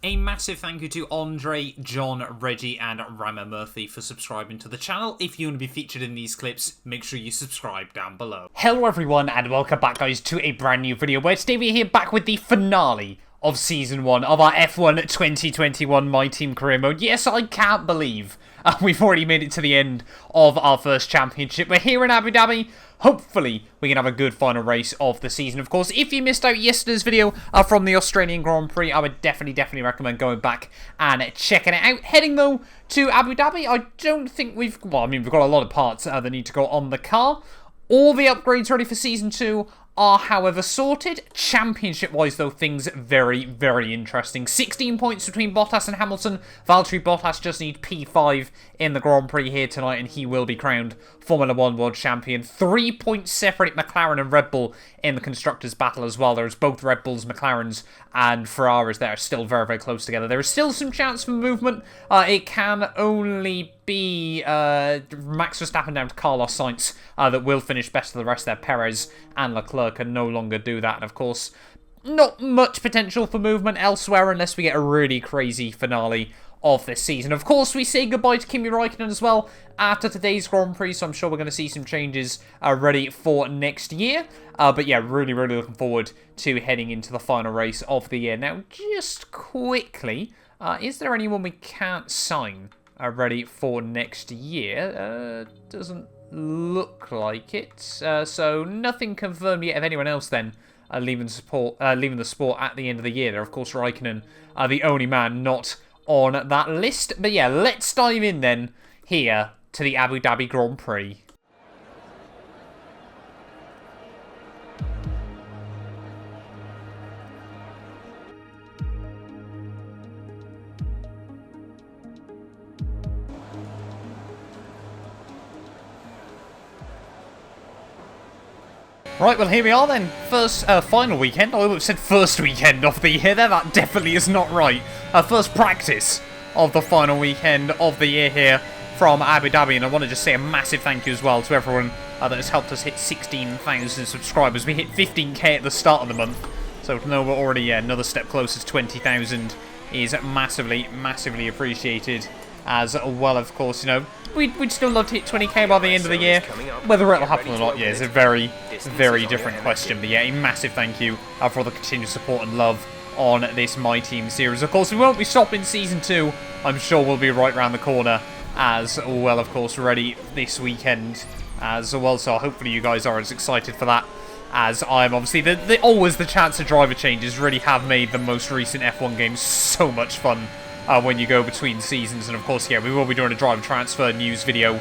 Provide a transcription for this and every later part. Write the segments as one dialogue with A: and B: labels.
A: A massive thank you to Andre, John, Reggie and Rama Murphy for subscribing to the channel. If you want to be featured in these clips, make sure you subscribe down below. Hello everyone and welcome back guys to a brand new video where today we're here back with the finale of Season 1 of our F1 2021 My Team Career Mode. Yes, I can't believe we've already made it to the end of our first championship. We're here in Abu Dhabi. Hopefully, we can have a good final race of the season. Of course, if you missed out yesterday's video from the Australian Grand Prix, I would definitely recommend going back and checking it out. Heading, though, to Abu Dhabi, I don't think we've... Well, I mean, we've got a lot of parts that need to go on the car. All the upgrades ready for Season 2 are, however, sorted. Championship-wise, though, things very interesting. 16 points between Bottas and Hamilton. Valtteri Bottas just needs P5 in the Grand Prix here tonight, and he will be crowned Formula 1 World Champion. 3 points separate McLaren and Red Bull in the Constructors' battle as well. There's both Red Bulls, McLarens, and Ferraris that are still very close together. There is still some chance for movement. It can only be Max Verstappen down to Carlos Sainz that will finish best of the rest there. Perez and Leclerc can no longer do that. And of course, not much potential for movement elsewhere unless we get a really crazy finale of this season. Of course, we say goodbye to Kimi Räikkönen as well after today's Grand Prix, so I'm sure we're going to see some changes ready for next year. But yeah, really looking forward to heading into the final race of the year. Now, just quickly, is there anyone we can't sign ready for next year? Doesn't look like it. So nothing confirmed yet of anyone else then leaving the sport at the end of the year. There, of course, Räikkönen the only man not on that list. But yeah, let's dive in then here to the Abu Dhabi Grand Prix. Right, well, here we are then. Final weekend. I almost said first weekend of the year there. That definitely is not right. First practice of the final weekend of the year here from Abu Dhabi. And I want to just say a massive thank you as well to everyone that has helped us hit 16,000 subscribers. We hit 15k at the start of the month. So to know we're already another step closer to 20,000 is massively appreciated. As well, of course, you know, we'd still love to hit 20k by the end of the year. Whether it'll happen or not, yeah, is a very different question. But yeah, a massive thank you for the continued support and love on this My Team series. Of course, we won't be stopping Season 2. I'm sure we'll be right around the corner as well, of course, ready this weekend as well. So hopefully you guys are as excited for that as I am. Obviously, always the chance of driver changes really have made the most recent F1 games so much fun. When you go between seasons. And of course, yeah, we will be doing a driver transfer news video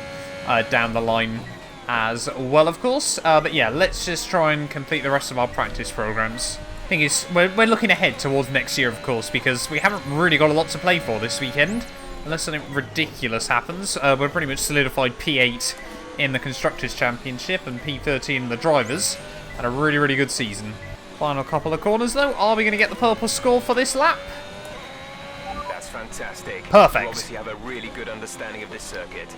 A: down the line as well, of course. But yeah, let's just try and complete the rest of our practice programs. Thing is, we're looking ahead towards next year, of course, because we haven't really got a lot to play for this weekend. Unless something ridiculous happens. We're pretty much solidified P8 in the Constructors' Championship and P13 in the Drivers. Had a really good season. Final couple of corners, though. Are we going to get the purple score for this lap?
B: Fantastic.
A: Perfect.
B: You obviously have a really good understanding of this circuit.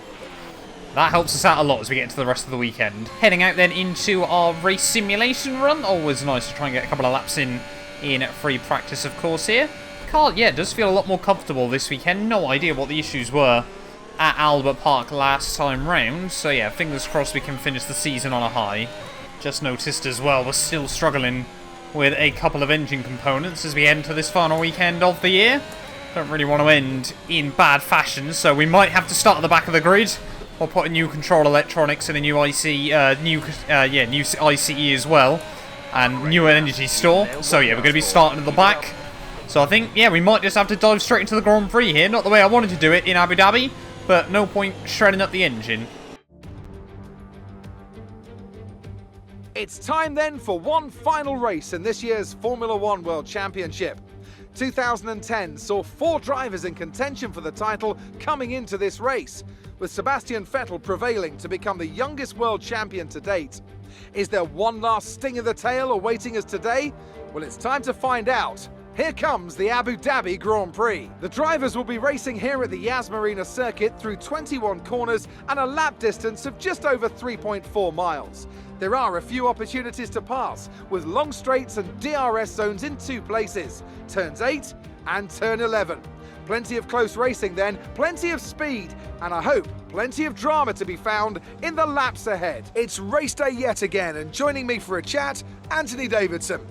A: That helps us out a lot as we get into the rest of the weekend. Heading out then into our race simulation run. Always nice to try and get a couple of laps in free practice, of course, here. Car, yeah, does feel a lot more comfortable this weekend. No idea what the issues were at Albert Park last time round. So yeah, fingers crossed we can finish the season on a high. Just noticed as well, we're still struggling with a couple of engine components as we enter this final weekend of the year. Don't really want to end in bad fashion, so we might have to start at the back of the grid or put a new control electronics and a new new ICE as well, and new energy store. So yeah, we're going to be starting at the back. So I think, yeah, we might just have to dive straight into the Grand Prix here. Not the way I wanted to do it in Abu Dhabi, but no point shredding up the engine.
C: It's time then for one final race in this year's Formula 1 World Championship. 2010 saw 4 drivers in contention for the title coming into this race, with Sebastian Vettel prevailing to become the youngest world champion to date. Is there one last sting of the tail awaiting us today? Well, it's time to find out. Here comes the Abu Dhabi Grand Prix. The drivers will be racing here at the Yas Marina circuit through 21 corners and a lap distance of just over 3.4 miles. There are a few opportunities to pass, with long straights and DRS zones in 2 places, turns 8 and turn 11. Plenty of close racing then, plenty of speed, and I hope plenty of drama to be found in the laps ahead. It's race day yet again, and joining me for a chat, Anthony Davidson.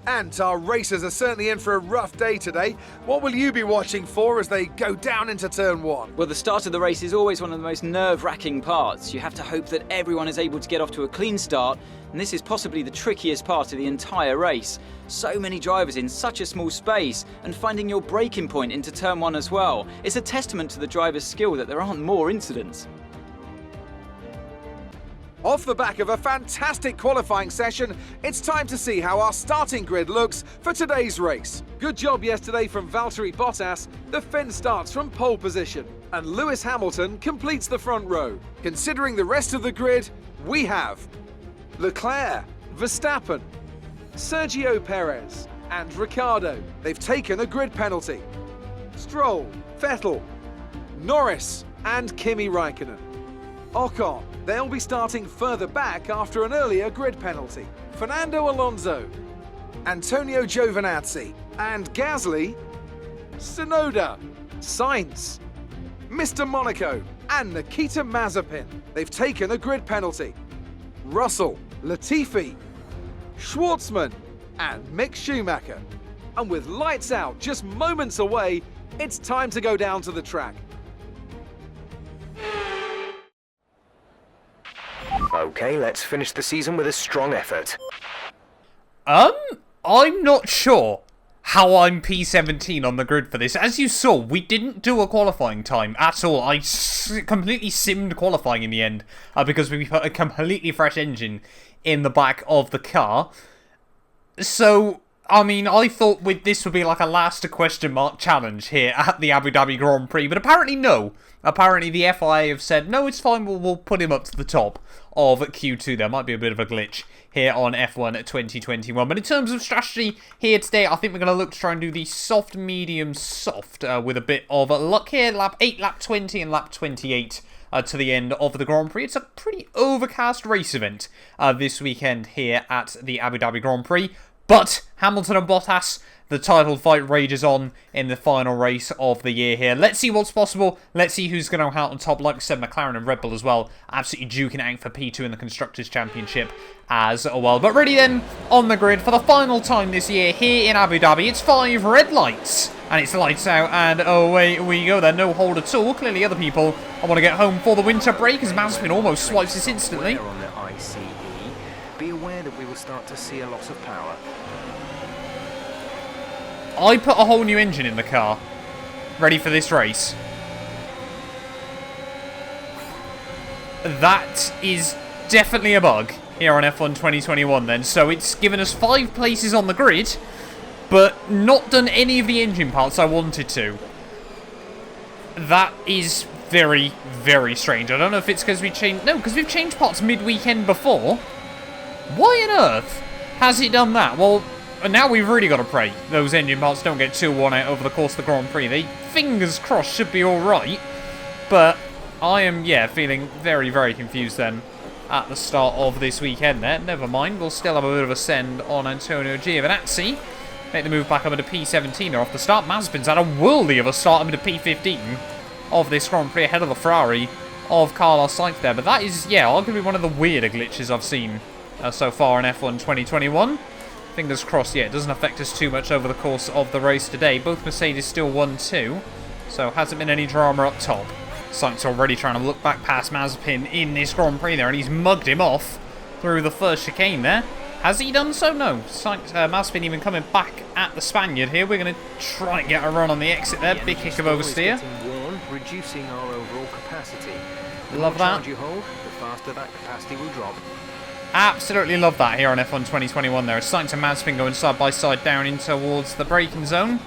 C: And our racers are certainly in for a rough day today. What will you be watching for as they go down into turn 1?
D: Well, the start of the race is always one of the most nerve-wracking parts. You have to hope that everyone is able to get off to a clean start, and this is possibly the trickiest part of the entire race. So many drivers in such a small space, and finding your braking point into turn 1 as well. It's a testament to the driver's skill that there aren't more incidents.
C: Off the back of a fantastic qualifying session, it's time to see how our starting grid looks for today's race. Good job yesterday from Valtteri Bottas. The Finn starts from pole position, and Lewis Hamilton completes the front row. Considering the rest of the grid, we have Leclerc, Verstappen, Sergio Perez, and Ricciardo. They've taken a grid penalty. Stroll, Vettel, Norris, and Kimi Räikkönen. Ocon, they'll be starting further back after an earlier grid penalty. Fernando Alonso, Antonio Giovinazzi, and Gasly, Tsunoda, Sainz, Mr. Monaco, and Nikita Mazepin. They've taken a grid penalty. Russell, Latifi, Schwartzman, and Mick Schumacher. And with lights out just moments away, it's time to go down to the track.
B: Okay, let's finish the season with a strong effort.
A: I'm not sure how I'm P17 on the grid for this. As you saw, we didn't do a qualifying time at all. I completely simmed qualifying in the end because we put a completely fresh engine in the back of the car. So, I mean, I thought this would be like a last question mark challenge here at the Abu Dhabi Grand Prix, but apparently no. Apparently the FIA have said, no, it's fine, we'll put him up to the top of Q2. There might be a bit of a glitch here on F1 2021. But in terms of strategy here today, I think we're going to look to try and do the soft, medium, soft with a bit of luck here. Lap 8, lap 20 and lap 28 to the end of the Grand Prix. It's a pretty overcast race event this weekend here at the Abu Dhabi Grand Prix. But Hamilton and Bottas, the title fight rages on in the final race of the year here. Let's see what's possible. Let's see who's going to come out on top. Like I said, McLaren and Red Bull as well. Absolutely duking it out for P2 in the Constructors' Championship as well. But ready then on the grid for the final time this year here in Abu Dhabi. It's 5 red lights. And it's lights out and away we go there. No hold at all. Clearly other people I want to get home for the winter break as Mazepin almost swipes this instantly.
B: On the ICE, be aware that we will start to see a loss of power.
A: I put a whole new engine in the car, ready for this race. That is definitely a bug here on F1 2021 then. So it's given us 5 places on the grid, but not done any of the engine parts I wanted to. That is very, very strange. I don't know if it's because we changed... No, because we've changed parts mid-weekend before. Why on earth has it done that? Well... And now we've really got to pray those engine parts don't get too worn out over the course of the Grand Prix. They, fingers crossed, should be alright. But I am, yeah, feeling very, very confused then at the start of this weekend there. Never mind, we'll still have a bit of a send on Antonio Giovinazzi. Make the move back up into P17 off the start. Mazepin's had a worldly of a start up into P15 of this Grand Prix ahead of the Ferrari of Carlos Sainz there. But that is, yeah, arguably one of the weirder glitches I've seen so far in F1 2021. Fingers crossed, yeah, it doesn't affect us too much over the course of the race today. Both Mercedes still 1-2, so hasn't been any drama up top. Sainz already trying to look back past Mazepin in this Grand Prix there, and he's mugged him off through the first chicane there. Has he done so? No. Mazepin even coming back at the Spaniard here. We're going to try and get a run on the exit there. Big kick of oversteer.
B: Reducing our overall capacity.
A: Love that.
B: The more charge you hold, the faster that capacity will drop.
A: Absolutely love that here on F1 2021 there. Sainz and Mazepin going side by side down in towards the braking zone.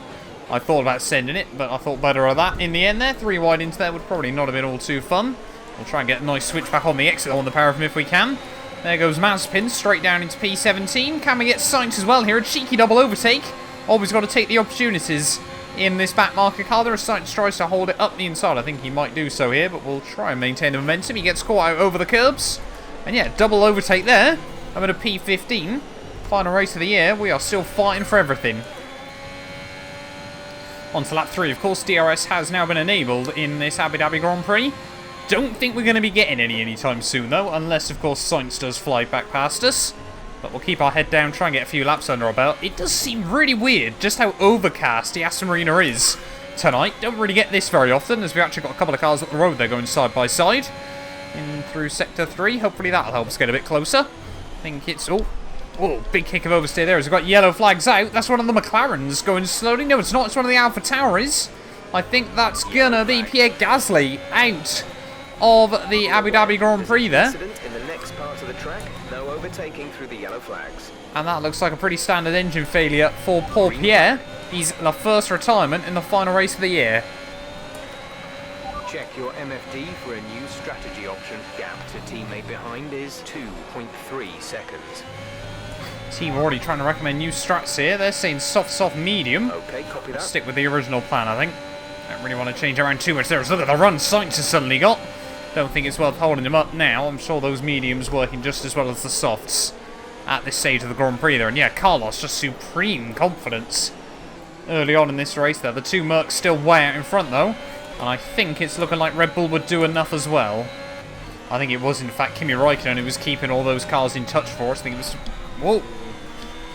A: I thought about sending it, but I thought better of that in the end there. 3 wide into there would probably not have been all too fun. We'll try and get a nice switch back on the exit on the pair of them if we can. There goes Mazepin straight down into P17. Can we get Sainz as well here? A cheeky double overtake. Always got to take the opportunities in this back marker car there as Sainz tries to hold it up the inside. I think he might do so here, but we'll try and maintain the momentum. He gets caught out over the curbs. And yeah, double overtake there. I'm at a P15. Final race of the year. We are still fighting for everything. On to lap 3. Of course, DRS has now been enabled in this Abu Dhabi Grand Prix. Don't think we're going to be getting any anytime soon, though, unless, of course, Sainz does fly back past us. But we'll keep our head down, try and get a few laps under our belt. It does seem really weird just how overcast the Aston Marina is tonight. Don't really get this very often, as we actually got a couple of cars up the road there going side by side. In through Sector 3. Hopefully that'll help us get a bit closer. I think it's... Oh, big kick of oversteer there as we've got yellow flags out. That's one of the McLarens going slowly. No, it's not. It's one of the Alpha Tauris. I think that's going to be Pierre Gasly out of the Abu Dhabi Grand Prix there.
B: In the next part of the track, no overtaking through the yellow flags.
A: And that looks like a pretty standard engine failure for Paul Pierre. He's the first retirement in the final race of the year.
B: Check your MFD for a new strategy option. Gap to teammate behind is 2.3 seconds.
A: Team already trying to recommend new strats here. They're saying soft, medium.
B: Okay, copy that.
A: Stick with the original plan, I think. Don't really want to change around too much there. Look at the run Sainz has suddenly got. Don't think it's worth holding him up now. I'm sure those mediums working just as well as the softs at this stage of the Grand Prix there. And yeah, Carlos just supreme confidence early on in this race there. The two Mercs still way out in front though. And I think it's looking like Red Bull would do enough as well. I think it was in fact Kimi Räikkönen who was keeping all those cars in touch for us. I think it was... Whoa!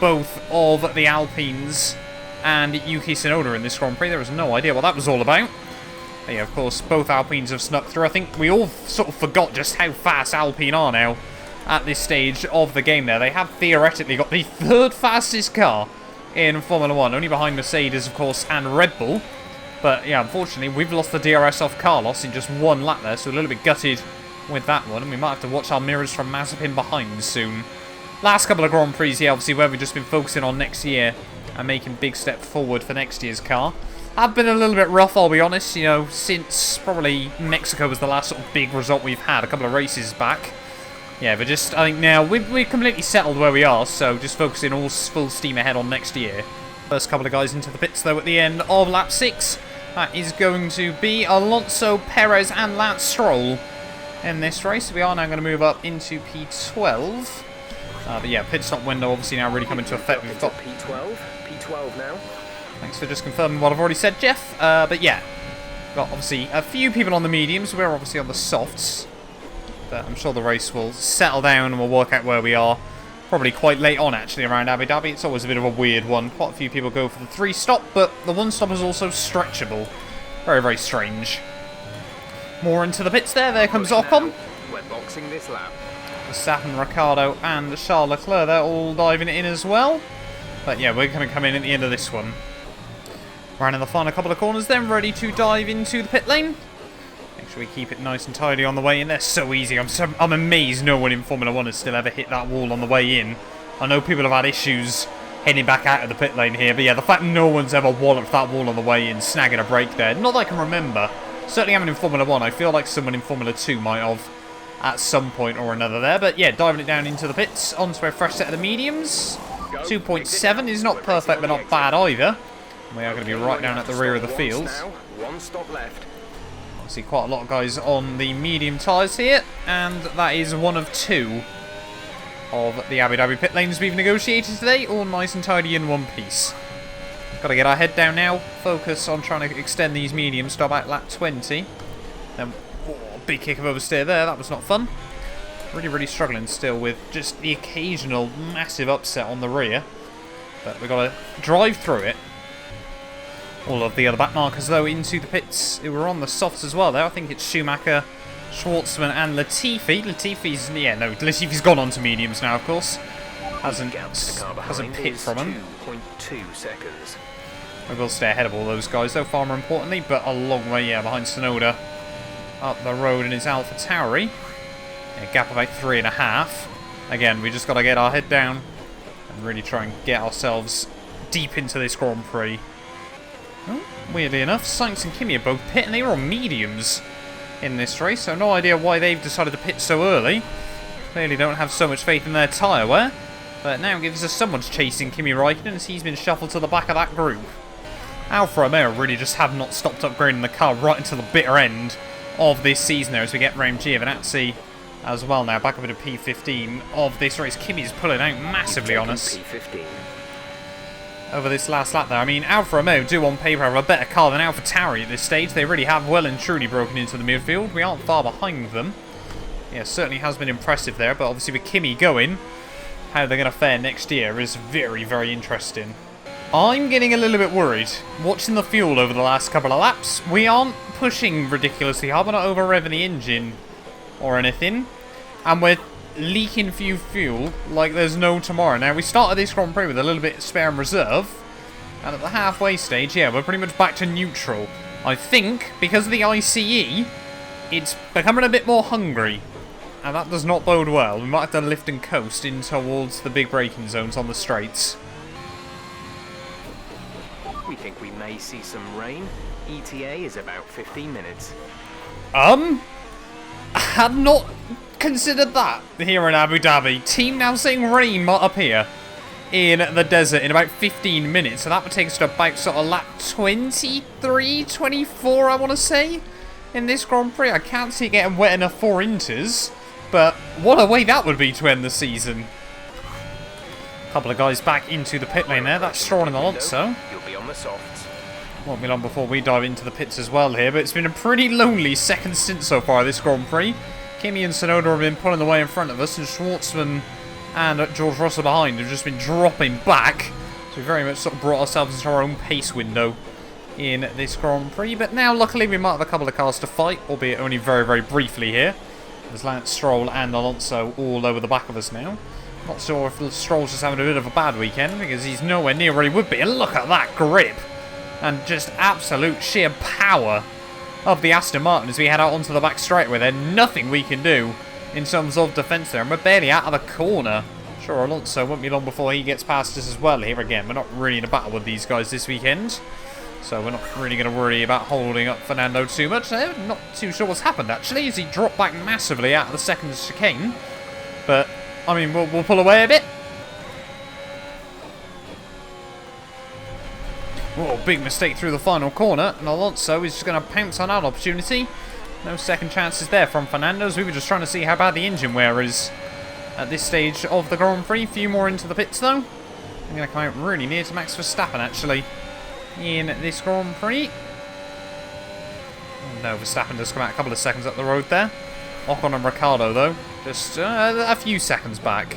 A: Both of the Alpines and Yuki Tsunoda in this Grand Prix. There was no idea what that was all about. But yeah, of course, both Alpines have snuck through. I think we all sort of forgot just how fast Alpine are now at this stage of the game there. They have theoretically got the third fastest car in Formula 1, only behind Mercedes, of course, and Red Bull. But yeah, unfortunately, we've lost the DRS off Carlos in just one lap there, so a little bit gutted with that one. And we might have to watch our mirrors from Mazepin behind soon. Last couple of Grand Prix, yeah, obviously, where we've just been focusing on next year and making big steps forward for next year's car. Have been a little bit rough, I'll be honest, you know, since probably Mexico was the last sort of big result we've had, a couple of races back. Yeah, but just, I think now, we're completely settled where we are, so just focusing all full steam ahead on next year. First couple of guys into the pits, though, at the end of lap 6. That is going to be Alonso, Perez, and Lance Stroll in this race. We are now going to move up into P12. But yeah, pit stop window obviously now really coming into effect. We've got
B: P12 now.
A: Thanks for just confirming what I've already said, Jeff. But yeah, got obviously a few people on the mediums. We're obviously on the softs. But I'm sure the race will settle down and we'll work out where we are. Probably quite late on, actually, around Abu Dhabi. It's always a bit of a weird one. Quite a few people go for the 3-stop, but the 1-stop is also stretchable. Very, very strange. More into the pits there. There comes Ocon.
B: We're boxing this lap.
A: Verstappen, Ricciardo, and Charles Leclerc, they're all diving in as well. But yeah, we're going to come in at the end of this one. Running the final couple of corners then, ready to dive into the pit lane. Make sure we keep it nice and tidy on the way in. They're so easy. I'm amazed no one in Formula 1 has still ever hit that wall on the way in. I know people have had issues heading back out of the pit lane here, but yeah, the fact no one's ever walloped that wall on the way in, snagging a break there. Not that I can remember. Certainly haven't in Formula 1. I feel like someone in Formula 2 might have at some point or another there. But yeah, diving it down into the pits, onto a fresh set of the mediums. 2.7 is not perfect, but not bad either. We are going to be right down at the rear of the field.
B: One stop left.
A: I see quite a lot of guys on the medium tyres here, and that is one of 2 of the Abu Dhabi pit lanes we've negotiated today, all nice and tidy in one piece. Got to get our head down now, focus on trying to extend these mediums to about lap 20. Then, big kick of oversteer there, that was not fun. Really struggling still with just the occasional massive upset on the rear. But we've got to drive through it. All of the other back markers, though, into the pits who were on the softs as well there. I think it's Schumacher, Schwartzman and Latifi. Latifi's gone on to mediums now, of course. Hasn't pit from him.
B: 2.2 seconds.
A: We will stay ahead of all those guys, though, far more importantly, but a long way, behind Tsunoda up the road in his Alpha Tauri. A gap about 3.5. Again, we just got to get our head down and really try and get ourselves deep into this Grand Prix. Oh, weirdly enough, Sainz and Kimi are both pit, and they were on mediums in this race, so no idea why they've decided to pit so early. Clearly don't have so much faith in their tyre wear, but now gives us someone's chasing Kimi Räikkönen as he's been shuffled to the back of that group. Alfa Romeo really just have not stopped upgrading the car right until the bitter end of this season there as we get round Giovinazzi as well now, back up into P15 of this race. Kimi's pulling out massively on us.
B: P15.
A: over this last lap there. I mean, Alfa Romeo do on paper have a better car than AlphaTauri at this stage. They really have well and truly broken into the midfield. We aren't far behind them. Yeah, certainly has been impressive there, but obviously with Kimi going, how they're going to fare next year is very, very interesting. I'm getting a little bit worried. Watching the fuel over the last couple of laps, we aren't pushing ridiculously hard. We're not over-revving the engine or anything. And we're leaking fuel like there's no tomorrow. Now, we started this Grand Prix with a little bit spare in reserve. And at the halfway stage, yeah, we're pretty much back to neutral. I think, because of the ICE, it's becoming a bit more hungry. And that does not bode well. We might have to lift and coast in towards the big braking zones on the straights.
B: We think we may see some rain. ETA is about 15 minutes.
A: Had not considered that here in Abu Dhabi. Team now saying rain might appear in the desert in about 15 minutes. So that would take us to about sort of lap 23, 24, I want to say, in this Grand Prix. I can't see it getting wet enough for Inters, but what a way that would be to end the season. A couple of guys back into the pit lane there. That's Stroll and Alonso.
B: You'll be on the softs.
A: Won't be long before we dive into the pits as well here, but it's been a pretty lonely second stint so far this Grand Prix. Kimi and Tsunoda have been pulling the way in front of us, and Schwartzman and George Russell behind have just been dropping back. So we very much sort of brought ourselves into our own pace window in this Grand Prix. But now, luckily, we might have a couple of cars to fight, albeit only very, very briefly here. There's Lance Stroll and Alonso all over the back of us now. Not sure if Stroll's just having a bit of a bad weekend, because he's nowhere near where he would be. And look at that grip! And just absolute sheer power of the Aston Martin as we head out onto the back straightaway. There's nothing we can do in terms of defence there, and we're barely out of the corner. Sure, Alonso won't be long before he gets past us as well here again. We're not really in a battle with these guys this weekend, so we're not really going to worry about holding up Fernando too much. I'm not too sure what's happened actually, as he dropped back massively out of the second chicane. But, I mean, we'll pull away a bit. Whoa, big mistake through the final corner, and Alonso is just going to pounce on that opportunity. No second chances there from Fernando's. We were just trying to see how bad the engine wear is at this stage of the Grand Prix. A few more into the pits though. I'm going to come out really near to Max Verstappen actually in this Grand Prix. No, Verstappen does come out a couple of seconds up the road there. Ocon and Ricciardo though, just a few seconds back.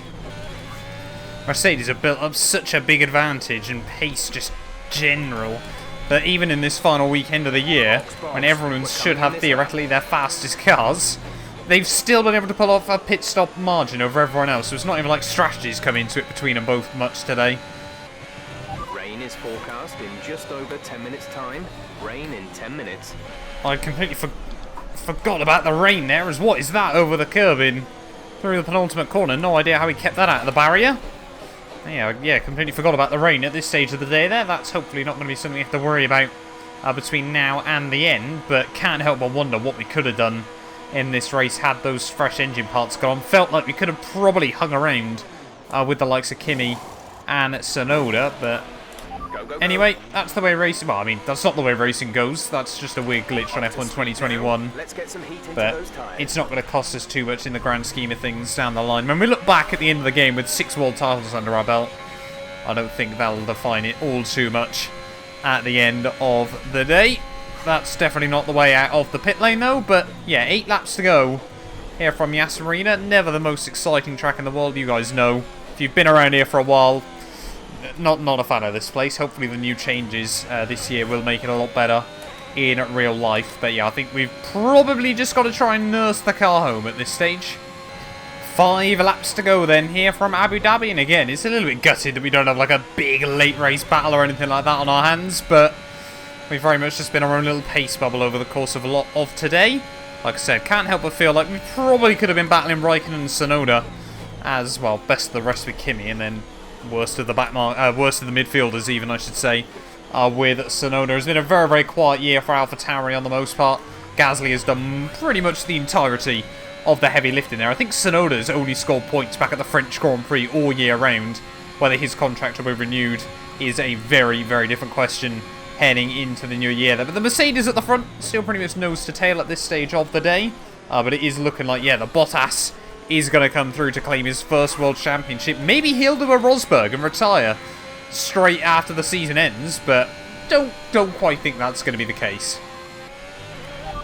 A: Mercedes have built up such a big advantage and pace just general, that even in this final weekend of the year, when everyone should have theoretically their fastest cars, they've still been able to pull off a pit stop margin over everyone else. So it's not even like strategies come into it between them both much today.
B: Rain is forecast in just over 10 minutes time. Rain in 10 minutes.
A: I completely forgot about the rain there. As what is that over the curb in through the penultimate corner? No idea how he kept that out of the barrier. Yeah, completely forgot about the rain at this stage of the day there. That's hopefully not going to be something we have to worry about between now and the end, but can't help but wonder what we could have done in this race had those fresh engine parts gone. Felt like we could have probably hung around with the likes of Kimi and Tsunoda, but anyway, that's the way racing... Well, I mean, that's not the way racing goes. That's just a weird glitch on F1 2021.
B: Let's get some heat into
A: But
B: those tires.
A: it's not going to cost us too much in the grand scheme of things down the line. When we look back at the end of the game with 6 world titles under our belt, I don't think that'll define it all too much at the end of the day. That's definitely not the way out of the pit lane though, but yeah, 8 laps to go here from Yas Marina. Never the most exciting track in the world, you guys know. If you've been around here for a while, not a fan of this place. Hopefully the new changes this year will make it a lot better in real life. But yeah, I think we've probably just got to try and nurse the car home at this stage. 5 laps to go then here from Abu Dhabi. And again, it's a little bit gutted that we don't have like a big late race battle or anything like that on our hands. But we've very much just been our own little pace bubble over the course of a lot of today. Like I said, can't help but feel like we probably could have been battling Raikkonen and Tsunoda as well. Best of the rest with Kimi, and then worst of the worst of the midfielders even, I should say, with Tsunoda. It's been a very, very quiet year for AlphaTauri on the most part. Gasly has done pretty much the entirety of the heavy lifting there. I think Tsunoda's only scored points back at the French Grand Prix all year round. Whether his contract will be renewed is a very, very different question heading into the new year there. But the Mercedes at the front, still pretty much nose to tail at this stage of the day. But it is looking like, yeah, the Bottas is going to come through to claim his first World Championship. Maybe he'll do a Rosberg and retire straight after the season ends, but don't quite think that's going to be the case.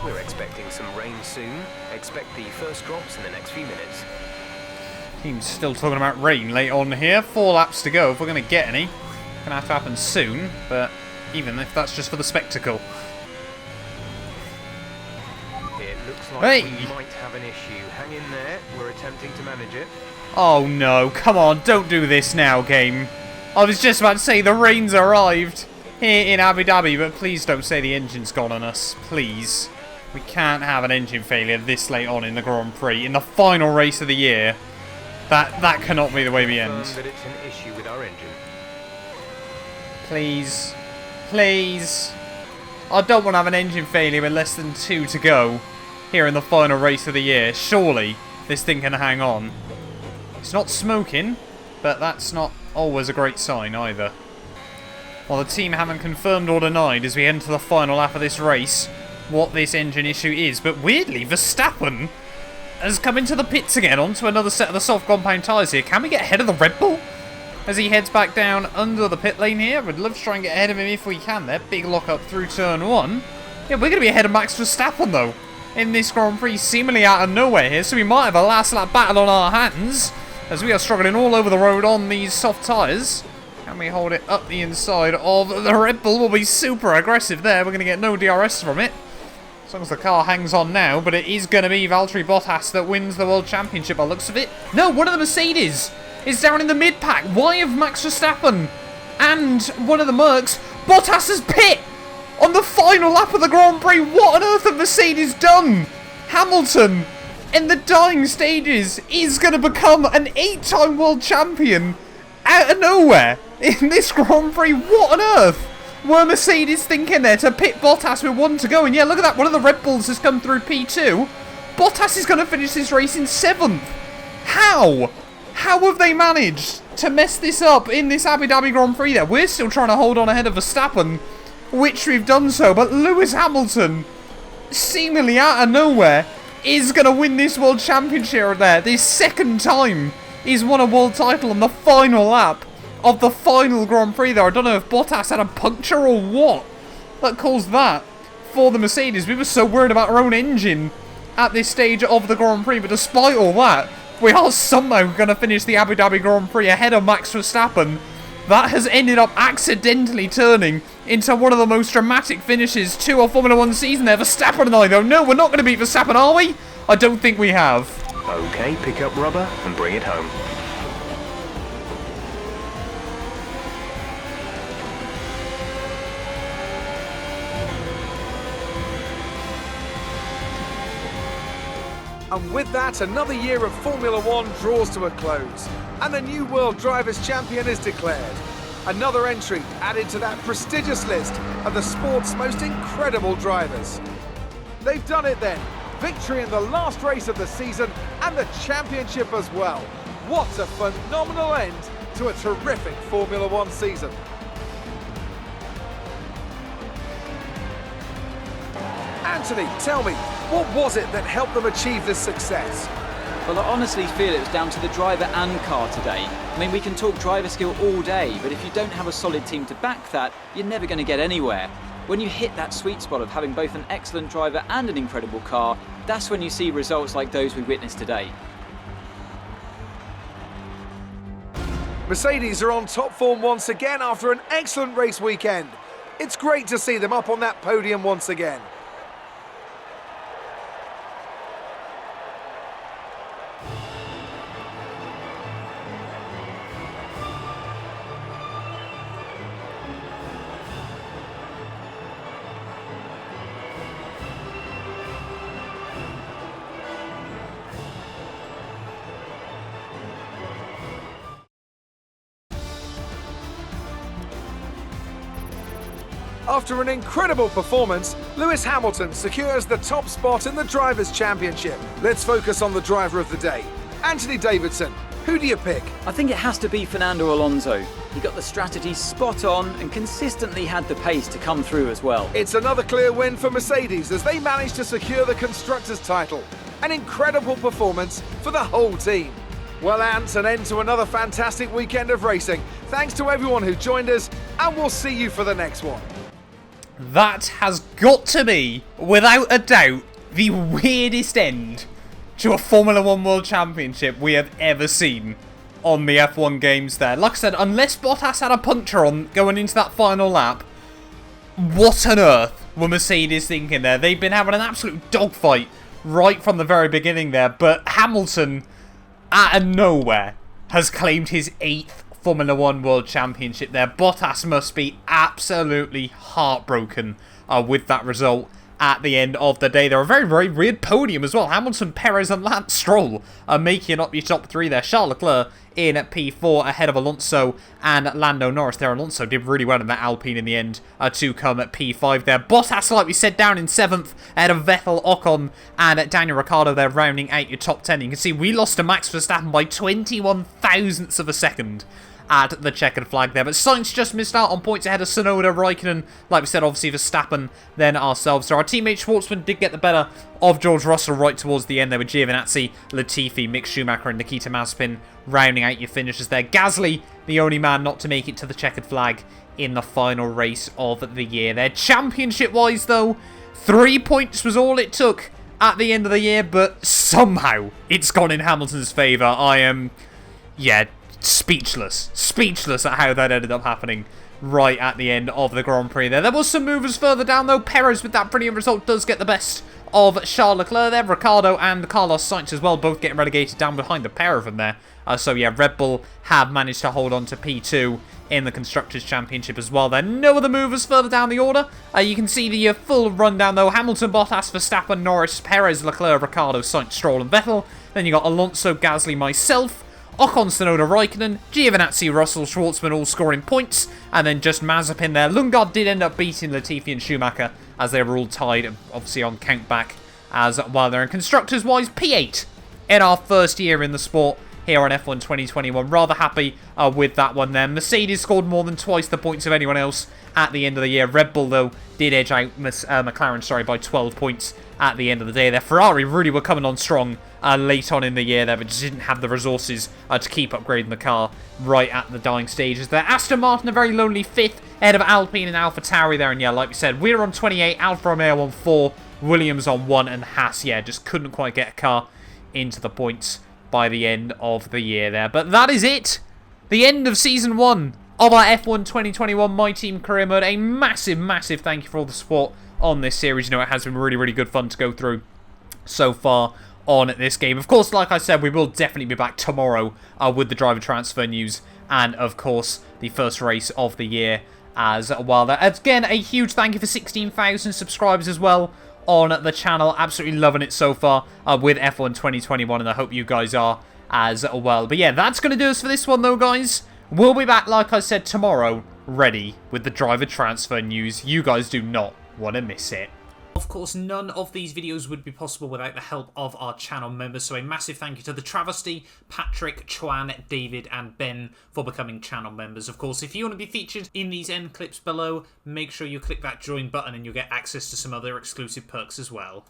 B: We're expecting some rain soon. Expect the first drops in the next few minutes.
A: Team's still talking about rain late on here. 4 laps to go if we're going to get any. Going to have to happen soon, but even if that's just for the spectacle.
B: It looks like
A: Hey!
B: we might have an issue. Hang in there. We're attempting to manage it.
A: Oh no, come on, don't do this now, game. I was just about to say the rain's arrived here in Abu Dhabi, but please don't say the engine's gone on us. Please. We can't have an engine failure this late on in the Grand Prix, in the final race of the year. That cannot be the way we end.
B: That it's an issue with our engine.
A: Please. Please. I don't want to have an engine failure with less than 2 to go here in the final race of the year. Surely this thing can hang on. It's not smoking, but that's not always a great sign either. Well, the team haven't confirmed or denied as we enter the final lap of this race what this engine issue is, but weirdly Verstappen has come into the pits again onto another set of the soft compound tyres here. Can we get ahead of the Red Bull as he heads back down under the pit lane here? We'd love to try and get ahead of him if we can there. Big lock up through turn 1. Yeah, we're going to be ahead of Max Verstappen though in this Grand Prix, seemingly out of nowhere here, so we might have a last lap battle on our hands as we are struggling all over the road on these soft tyres. Can we hold it up the inside of the Red Bull? We'll be super aggressive there. We're going to get no DRS from it, as long as the car hangs on now, but it is going to be Valtteri Bottas that wins the World Championship by the looks of it. No, one of the Mercedes is down in the mid-pack. Why have Max Verstappen and one of the Mercs Bottas's pit on the final lap of the Grand Prix? What on earth have Mercedes done? Hamilton, in the dying stages, is going to become an 8-time world champion out of nowhere in this Grand Prix. What on earth were Mercedes thinking there to pit Bottas with 1 to go? And yeah, look at that. One of the Red Bulls has come through P2. Bottas is going to finish this race in 7th. How? How have they managed to mess this up in this Abu Dhabi Grand Prix there? We're still trying to hold on ahead of Verstappen, which we've done so. But Lewis Hamilton, seemingly out of nowhere, is going to win this World Championship there. This second time he's won a world title on the final lap of the final Grand Prix there. I don't know if Bottas had a puncture or what that caused that for the Mercedes. We were so worried about our own engine at this stage of the Grand Prix, but despite all that, we are somehow going to finish the Abu Dhabi Grand Prix ahead of Max Verstappen. That has ended up accidentally turning into one of the most dramatic finishes to a Formula 1 season there. Verstappen and I, though. No, we're not going to beat Verstappen, are we? I don't think we have.
B: Okay, pick up rubber and bring it home.
C: And with that, another year of Formula 1 draws to a close, and the new World Drivers' Champion is declared. Another entry added to that prestigious list of the sport's most incredible drivers. They've done it then. Victory in the last race of the season and the championship as well. What a phenomenal end to a terrific Formula 1 season. Anthony, tell me, what was it that helped them achieve this success?
D: Well, I honestly feel it was down to the driver and car today. I mean, we can talk driver skill all day, but if you don't have a solid team to back that, you're never going to get anywhere. When you hit that sweet spot of having both an excellent driver and an incredible car, that's when you see results like those we witnessed today.
C: Mercedes are on top form once again after an excellent race weekend. It's great to see them up on that podium once again. After an incredible performance, Lewis Hamilton secures the top spot in the Drivers' Championship. Let's focus on the driver of the day. Anthony Davidson, who do you pick?
D: I think it has to be Fernando Alonso. He got the strategy spot on and consistently had the pace to come through as well.
C: It's another clear win for Mercedes as they managed to secure the Constructors' title. An incredible performance for the whole team. Well, Ant, an end to another fantastic weekend of racing. Thanks to everyone who joined us, and we'll see you for the next one.
A: That has got to be, without a doubt, the weirdest end to a Formula 1 World Championship we have ever seen on the F1 games there. Like I said, unless Bottas had a puncture on going into that final lap, what on earth were Mercedes thinking there? They've been having an absolute dogfight right from the very beginning there, but Hamilton, out of nowhere, has claimed his 8th Formula 1 World Championship there. Bottas must be absolutely heartbroken with that result at the end of the day. They're a very, very weird podium as well. Hamilton, Perez and Lance Stroll are making up your top 3 there. Charles Leclerc in at P4 ahead of Alonso and Lando Norris there. Alonso did really well in that Alpine in the end to come at P5 there. Bottas, like we said, down in 7th ahead of Vettel, Ocon and Daniel Ricciardo there, rounding out your top 10. You can see we lost to Max Verstappen by 21 thousandths of a second at the checkered flag there. But Sainz just missed out on points ahead of Tsunoda, Raikkonen, like we said, obviously Verstappen, then ourselves. So our teammate Schwartzman did get the better of George Russell right towards the end there with Giovinazzi, Latifi, Mick Schumacher and Nikita Mazepin rounding out your finishes there. Gasly, the only man not to make it to the checkered flag in the final race of the year there. Championship-wise, though, 3 points was all it took at the end of the year, but somehow it's gone in Hamilton's favour. I am, speechless at how that ended up happening right at the end of the Grand Prix there. There was some movers further down though. Perez with that brilliant result does get the best of Charles Leclerc there. Ricciardo and Carlos Sainz as well, both getting relegated down behind the pair of them there. So yeah, Red Bull have managed to hold on to P2 in the Constructors' Championship as well. There are no other movers further down the order. You can see the full rundown though. Hamilton, Bottas, Verstappen, Norris, Perez, Leclerc, Ricciardo, Sainz, Stroll and Vettel. Then you got Alonso, Gasly, myself, Ocon, Tsunoda, Raikkonen, Giovinazzi, Russell, Schwartzman all scoring points, and then just Mazepin there. Lundgaard did end up beating Latifi and Schumacher as they were all tied, obviously on count back as while they're in Constructors-wise. P8 in our first year in the sport here on F1 2021. Rather happy with that one there. Mercedes scored more than twice the points of anyone else at the end of the year. Red Bull, though, did edge out McLaren, by 12 points at the end of the day. Their Ferrari really were coming on strong late on in the year there, but just didn't have the resources to keep upgrading the car right at the dying stages there. Aston Martin, a very lonely 5th, ahead of Alpine and AlphaTauri there. And yeah, like we said, we're on 28, Alfa Romeo on 4, Williams on 1, and Haas, yeah, just couldn't quite get a car into the points by the end of the year there. But that is it. The end of Season 1 of our F1 2021 My Team Career Mode. A massive, massive thank you for all the support on this series. You know, it has been really, really good fun to go through so far on this game. Of course, like I said, we will definitely be back tomorrow with the driver transfer news and, of course, the first race of the year as well. Again, a huge thank you for 16,000 subscribers as well on the channel. Absolutely loving it so far with F1 2021, and I hope you guys are as well. But yeah, that's going to do us for this one though, guys. We'll be back, like I said, tomorrow, ready with the driver transfer news. You guys do not want to miss it. Of course, none of these videos would be possible without the help of our channel members, so a massive thank you to the Travesty, Patrick, Chuan, David and Ben for becoming channel members. Of course, if you want to be featured in these end clips below, make sure you click that join button and you'll get access to some other exclusive perks as well.